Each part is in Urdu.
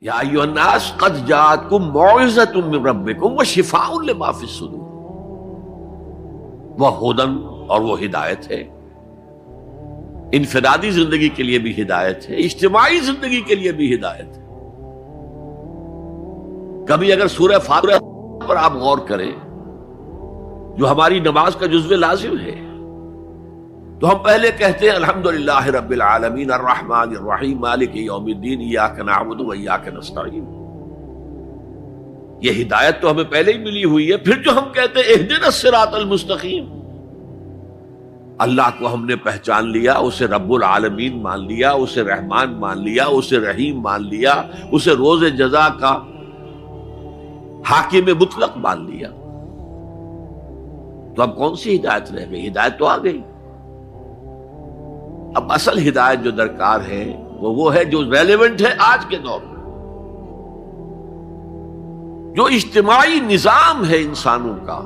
یا ایھا الناس قد جاءتکم موعظۃ من ربکم وشفاء لما فی الصدور، وہ ہدن اور وہ ہدایت ہے، انفرادی زندگی کے لیے بھی ہدایت ہے، اجتماعی زندگی کے لیے بھی ہدایت ہے۔ کبھی اگر سورہ فاتحہ پر آپ غور کریں جو ہماری نماز کا جزو لازم ہے، تو ہم پہلے کہتے ہیں الحمدللہ رب العالمین الرحمن الرحیم مالک یوم الدین ایاک نعبد و ایاک نستعین۔ یہ ہدایت تو ہمیں پہلے ہی ملی ہوئی ہے۔ پھر جو ہم کہتے ہیں اہدنا الصراط المستقیم، اللہ کو ہم نے پہچان لیا، اسے رب العالمین مان لیا، اسے رحمان مان لیا، اسے رحیم مان لیا، اسے روز جزا کا حاکم مطلق مان لیا، تو اب کون سی ہدایت رہ گئی؟ ہدایت تو آ گئی۔ اب اصل ہدایت جو درکار ہے وہ ہے جو ریلیونٹ ہے آج کے دور میں، جو اجتماعی نظام ہے انسانوں کا،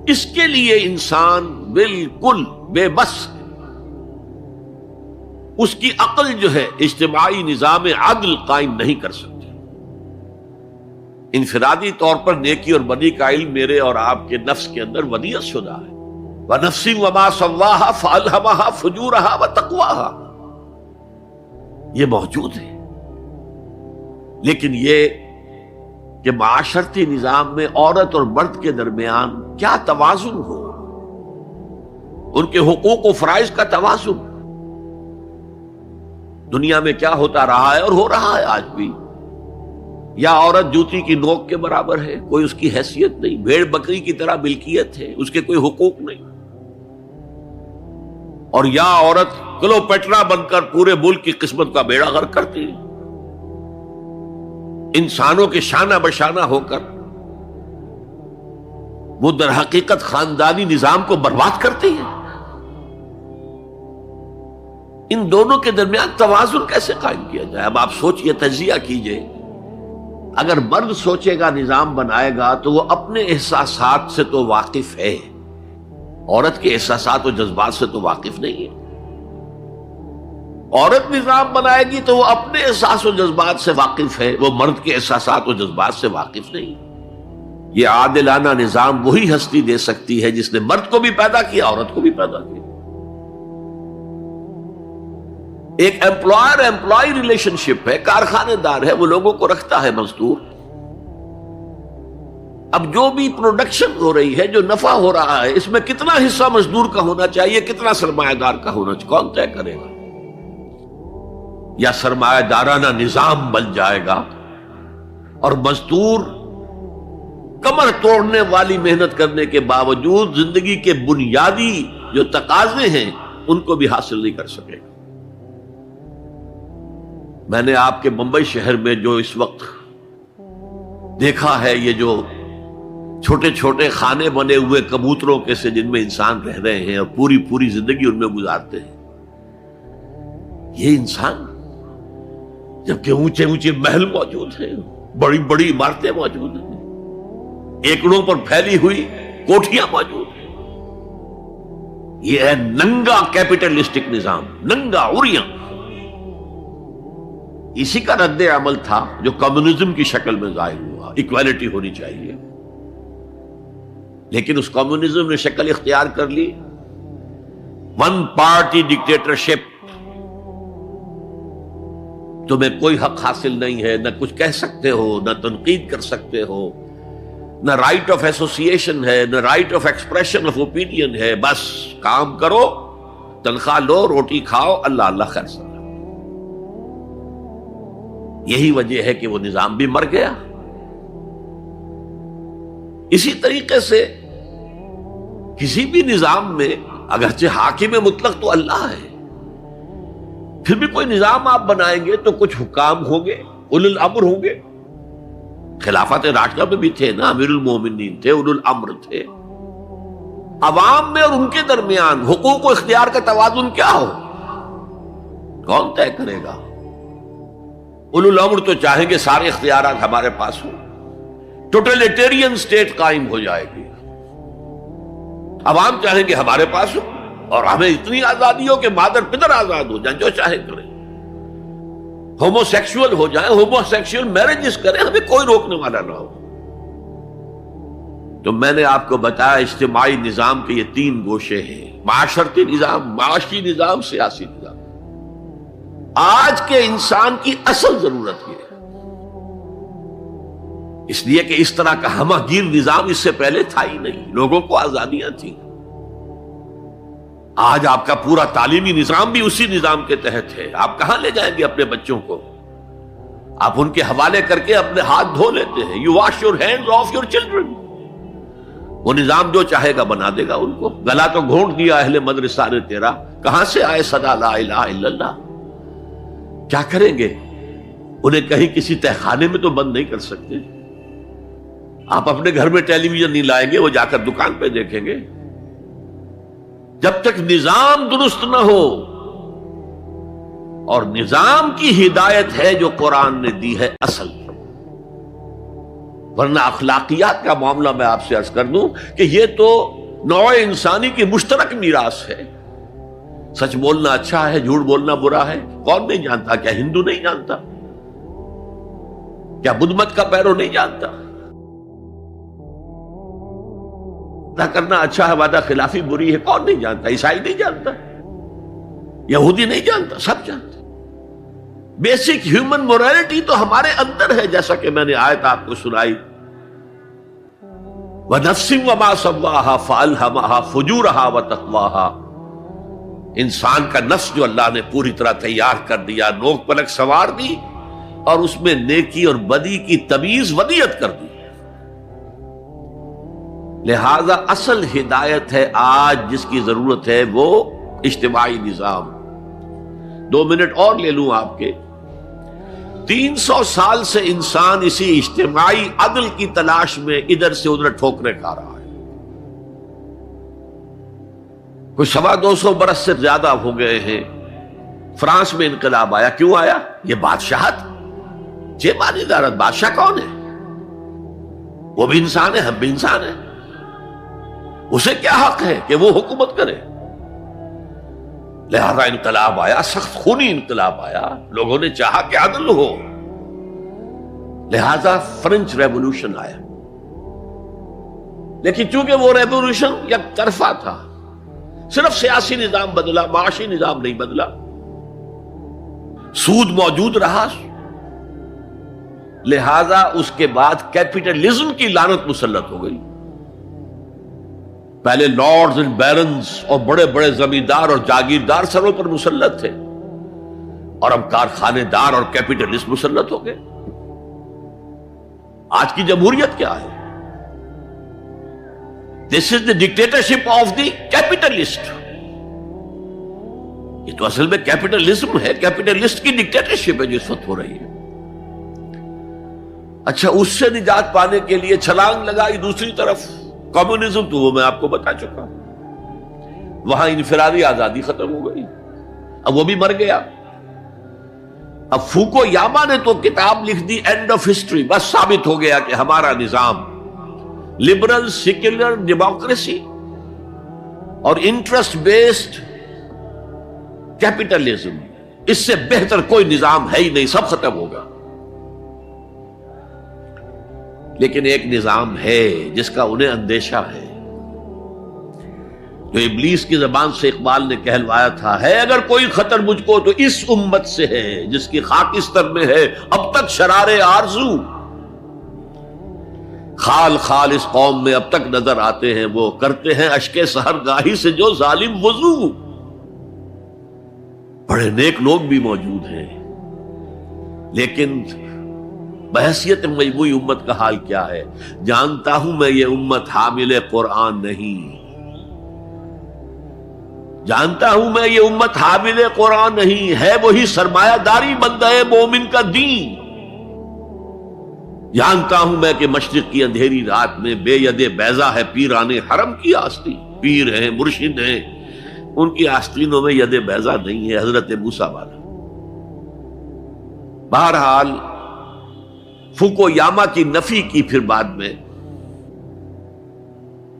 اس کے لیے انسان بالکل بے بس ہے۔ اس کی عقل جو ہے اجتماعی نظام عدل قائم نہیں کر سکتی۔ انفرادی طور پر نیکی اور بدی کا علم میرے اور آپ کے نفس کے اندر ودیعت شدہ ہے۔ وَنَفْسٍ وَمَا سَوَّاهَا فَأَلْهَمَهَا فُجُورَهَا وَتَقْوَاهَا، یہ موجود ہے، لیکن یہ کہ معاشرتی نظام میں عورت اور مرد کے درمیان کیا توازن ہو، ان کے حقوق و فرائض کا توازن۔ دنیا میں کیا ہوتا رہا ہے اور ہو رہا ہے آج بھی، یا عورت جوتی کی نوک کے برابر ہے، کوئی اس کی حیثیت نہیں، بھیڑ بکری کی طرح ملکیت ہے، اس کے کوئی حقوق نہیں، اور یا عورت کلوپیٹرا بن کر پورے ملک کی قسمت کا بیڑا غرق کرتی ہے، انسانوں کے شانہ بشانہ ہو کر وہ در حقیقت خاندانی نظام کو برباد کرتی ہے۔ ان دونوں کے درمیان توازن کیسے قائم کیا جائے؟ اب آپ سوچئے، تجزیہ کیجئے۔ اگر مرد سوچے گا، نظام بنائے گا، تو وہ اپنے احساسات سے تو واقف ہے، عورت کے احساسات و جذبات سے تو واقف نہیں ہے۔ عورت نظام بنائے گی تو وہ اپنے احساس و جذبات سے واقف ہے، وہ مرد کے احساسات و جذبات سے واقف نہیں۔ یہ عادلانہ نظام وہی ہستی دے سکتی ہے جس نے مرد کو بھی پیدا کیا، عورت کو بھی پیدا کیا۔ ایک ایمپلائر ایمپلائی ریلیشن شپ ہے، کارخانے دار ہے، وہ لوگوں کو رکھتا ہے مزدور۔ اب جو بھی پروڈکشن ہو رہی ہے، جو نفع ہو رہا ہے، اس میں کتنا حصہ مزدور کا ہونا چاہیے، کتنا سرمایہ دار کا ہونا چاہیے، کون طے کرے گا؟ یا سرمایہ دارانہ نظام بن جائے گا اور مزدور کمر توڑنے والی محنت کرنے کے باوجود زندگی کے بنیادی جو تقاضے ہیں ان کو بھی حاصل نہیں کر سکے گا۔ میں نے آپ کے ممبئی شہر میں جو اس وقت دیکھا ہے، یہ جو چھوٹے چھوٹے خانے بنے ہوئے کبوتروں کے سے جن میں انسان رہ رہے ہیں اور پوری زندگی ان میں گزارتے ہیں، یہ انسان، جبکہ اونچے اونچے محل موجود ہیں، بڑی بڑی عمارتیں موجود ہیں، ایکڑوں پر پھیلی ہوئی کوٹھیاں موجود ہیں، یہ ہے ننگا کیپٹلسٹک نظام، ننگا عریاں۔ اسی کا رد عمل تھا جو کمیونزم کی شکل میں ظاہر ہوا، ایکویلٹی ہونی چاہیے، لیکن اس کمیونزم نے شکل اختیار کر لی ون پارٹی ڈکٹیٹرشپ۔ تمہیں کوئی حق حاصل نہیں ہے، نہ کچھ کہہ سکتے ہو، نہ تنقید کر سکتے ہو، نہ رائٹ آف ایسوسیشن ہے، نہ right of expression of opinion ہے، بس کام کرو، تنخواہ لو، روٹی کھاؤ، اللہ اللہ خیر سلام۔ یہی وجہ ہے کہ وہ نظام بھی مر گیا۔ اسی طریقے سے کسی بھی نظام میں اگرچہ حاکم مطلق تو اللہ ہے، پھر بھی کوئی نظام آپ بنائیں گے تو کچھ حکام ہوں گے، اولو الامر ہوں گے۔ خلافت راشدہ میں بھی تھے نا، امیر المومنین تھے، اولو الامر تھے۔ عوام میں اور ان کے درمیان حقوق و اختیار کا توازن کیا ہو، کون طے کرے گا؟ اولو الامر تو چاہیں گے سارے اختیارات ہمارے پاس ہوں، ٹوٹلیٹیرین سٹیٹ قائم ہو جائے گی۔ عوام چاہیں گے ہمارے پاس ہو اور ہمیں اتنی آزادی ہو کہ مادر پدر آزاد ہو جائیں، جو چاہے کریں۔ ہومو سیکسول ہو جائیں، ہومو سیکسول میرجز کریں، ہمیں کوئی روکنے والا نہ ہو۔ تو میں نے آپ کو بتایا اجتماعی نظام کے یہ تین گوشے ہیں، معاشرتی نظام، معاشی نظام، سیاسی نظام۔ آج کے انسان کی اصل ضرورت یہ ہے، اس لیے کہ اس طرح کا ہمہ گیر نظام اس سے پہلے تھا ہی نہیں، لوگوں کو آزادیاں تھیں۔ آج آپ کا پورا تعلیمی نظام بھی اسی نظام کے تحت ہے۔ آپ کہاں لے جائیں گے اپنے بچوں کو؟ آپ ان کے حوالے کر کے اپنے ہاتھ دھو لیتے ہیں۔ You wash your hands of your children. وہ نظام جو چاہے گا بنا دے گا ان کو۔ گلا تو گھونٹ دیا اہل مدرسہ نے تیرا، کہاں سے آئے صدا لا الہ الا اللہ؟ کیا کریں گے؟ انہیں کہیں کسی تہخانے میں تو بند نہیں کر سکتے۔ آپ اپنے گھر میں ٹیلی ویژن نہیں لائیں گے، وہ جا کر دکان پہ دیکھیں گے۔ جب تک نظام درست نہ ہو، اور نظام کی ہدایت ہے جو قرآن نے دی ہے اصل، ورنہ اخلاقیات کا معاملہ میں آپ سے عرض کر دوں کہ یہ تو نوع انسانی کی مشترک میراث ہے۔ سچ بولنا اچھا ہے، جھوٹ بولنا برا ہے، کون نہیں جانتا؟ کیا ہندو نہیں جانتا؟ کیا بدھ مت کا پیرو نہیں جانتا؟ وعدہ کرنا اچھا ہے، وعدہ خلافی بری ہے، کون نہیں جانتا؟ عیسائی نہیں جانتا، یہودی نہیں جانتا، سب جانتا۔ بیسک ہیومن مورالٹی تو ہمارے اندر ہے، جیسا کہ میں نے آیت آپ کو سنائی، وَنَفْسٍ وَمَا سَوَّاهَا فَأَلْهَمَهَا فُجُورَهَا وَتَقْوَاهَا۔ انسان کا نفس جو اللہ نے پوری طرح تیار کر دیا، نوک پلک سنوار دی، اور اس میں نیکی اور بدی کی تمیز ودیت کر دی۔ لہذا اصل ہدایت ہے آج جس کی ضرورت ہے وہ اجتماعی نظام۔ 2 منٹ اور لے لوں آپ کے۔ 300 سال سے انسان اسی اجتماعی عدل کی تلاش میں ادھر سے ادھر ٹھوکریں کھا رہا ہے۔ کوئی 250 برس سے زیادہ ہو گئے ہیں۔ فرانس میں انقلاب آیا، کیوں آیا؟ یہ بادشاہت، جیبانی دارت۔ بادشاہ کون ہے؟ وہ بھی انسان ہے، ہم بھی انسان ہیں۔ اسے کیا حق ہے کہ وہ حکومت کرے؟ لہذا انقلاب آیا، سخت خونی انقلاب آیا، لوگوں نے چاہا کہ عدل ہو، لہذا فرینچ ریولوشن آیا۔ لیکن چونکہ وہ ریولوشن یک طرفہ تھا، صرف سیاسی نظام بدلا، معاشی نظام نہیں بدلا، سود موجود رہا، لہذا اس کے بعد کیپٹلزم کی لعنت مسلط ہو گئی۔ پہلے لارڈز اینڈ بیرنز اور بڑے بڑے زمیندار اور جاگیردار سروں پر مسلط تھے، اور اب کارخانے دار اور کیپٹلسٹ مسلط ہو گئے۔ آج کی جمہوریت کیا ہے؟ دس از دی ڈکٹیٹرشپ آف دی کیپٹلسٹ۔ یہ تو اصل میں کیپٹلزم ہے، کیپٹلسٹ کی ڈکٹیٹرشپ ہے جو اس وقت ہو رہی ہے۔ اچھا، اس سے نجات پانے کے لیے چھلانگ لگائی دوسری طرف کمیونزم، تو وہ میں آپ کو بتا چکا، وہاں انفرادی آزادی ختم ہو گئی، اب وہ بھی مر گیا۔ اب فوکو یاما نے تو کتاب لکھ دی اینڈ آف ہسٹری، بس ثابت ہو گیا کہ ہمارا نظام لبرل سیکولر ڈیموکریسی اور انٹرسٹ بیسڈ کیپٹلزم، اس سے بہتر کوئی نظام ہے ہی نہیں، سب ختم ہوگا۔ لیکن ایک نظام ہے جس کا انہیں اندیشہ ہے، جو ابلیس کی زبان سے اقبال نے کہلوایا تھا، ہے اگر کوئی خطر مجھ کو تو اس امت سے ہے، جس کی خاکستر میں ہے اب تک شرارے آرزو۔ خال خال اس قوم میں اب تک نظر آتے ہیں وہ، کرتے ہیں اشک سحر گاہی سے جو ظالم وضو۔ بڑے نیک لوگ بھی موجود ہیں، لیکن بحیثیت مجموعی امت کا حال کیا ہے؟ جانتا ہوں میں یہ امت حامل قرآن نہیں، جانتا ہوں میں یہ امت حامل قرآن نہیں ہے، وہی سرمایہ داری بندہ مومن کا دین۔ جانتا ہوں میں کہ مشرق کی اندھیری رات میں بے ید بیضا ہے پیران حرم کی آستین، پیر ہیں، مرشد ہیں، ان کی آستینوں میں ید بیضا نہیں ہے، حضرت موسیٰ والا۔ بہرحال فوکو یاما کی نفی کی پھر بعد میں،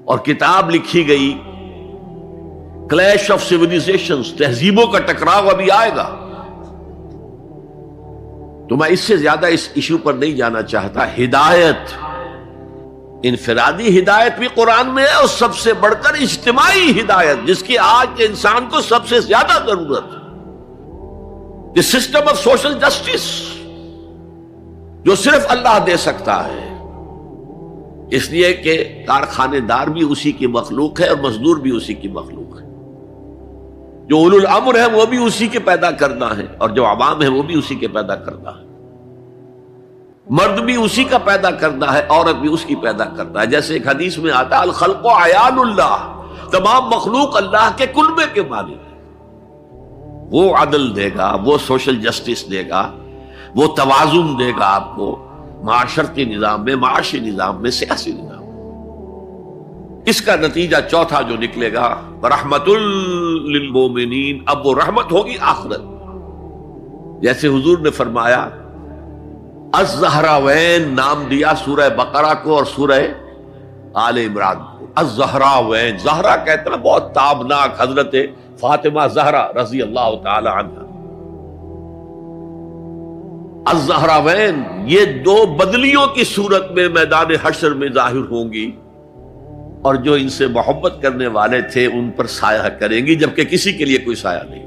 اور کتاب لکھی گئی کلیش آف سیویلائزیشنز، تہذیبوں کا ٹکراؤ ابھی آئے گا۔ تو میں اس سے زیادہ اس ایشو پر نہیں جانا چاہتا. ہدایت، انفرادی ہدایت بھی قرآن میں ہے، اور سب سے بڑھ کر اجتماعی ہدایت جس کی آج کے انسان کو سب سے زیادہ ضرورت ہے، the system of social justice, جو صرف اللہ دے سکتا ہے. اس لیے کہ کارخانے دار بھی اسی کی مخلوق ہے اور مزدور بھی اسی کی مخلوق ہے. جو اولو الامر ہے وہ بھی اسی کے پیدا کرنا ہے، اور جو عوام ہے وہ بھی اسی کے پیدا کرنا ہے. مرد بھی اسی کا پیدا کرنا ہے، عورت بھی اس کی پیدا کرنا ہے. جیسے ایک حدیث میں آتا ہے الخلق عیال اللہ، تمام مخلوق اللہ کے کلبے کے مالک ہے. وہ عدل دے گا، وہ سوشل جسٹس دے گا، وہ توازن دے گا آپ کو معاشرتی نظام میں، معاشی نظام میں، سیاسی نظام میں. اس کا نتیجہ چوتھا جو نکلے گا رحمت للمومنین، اب وہ رحمت ہوگی آخرت. جیسے حضور نے فرمایا الزہراوین نام دیا سورہ بقرہ کو اور سورہ آل عمران کو. الزہراوین، زہرا کہتے ہیں بہت تابناک حضرت فاطمہ زہرا رضی اللہ تعالی عنہ. الزہراوین یہ دو بدلیوں کی صورت میں میدان حشر میں ظاہر ہوں گی، اور جو ان سے محبت کرنے والے تھے ان پر سایہ کریں گی، جبکہ کسی کے لیے کوئی سایہ نہیں.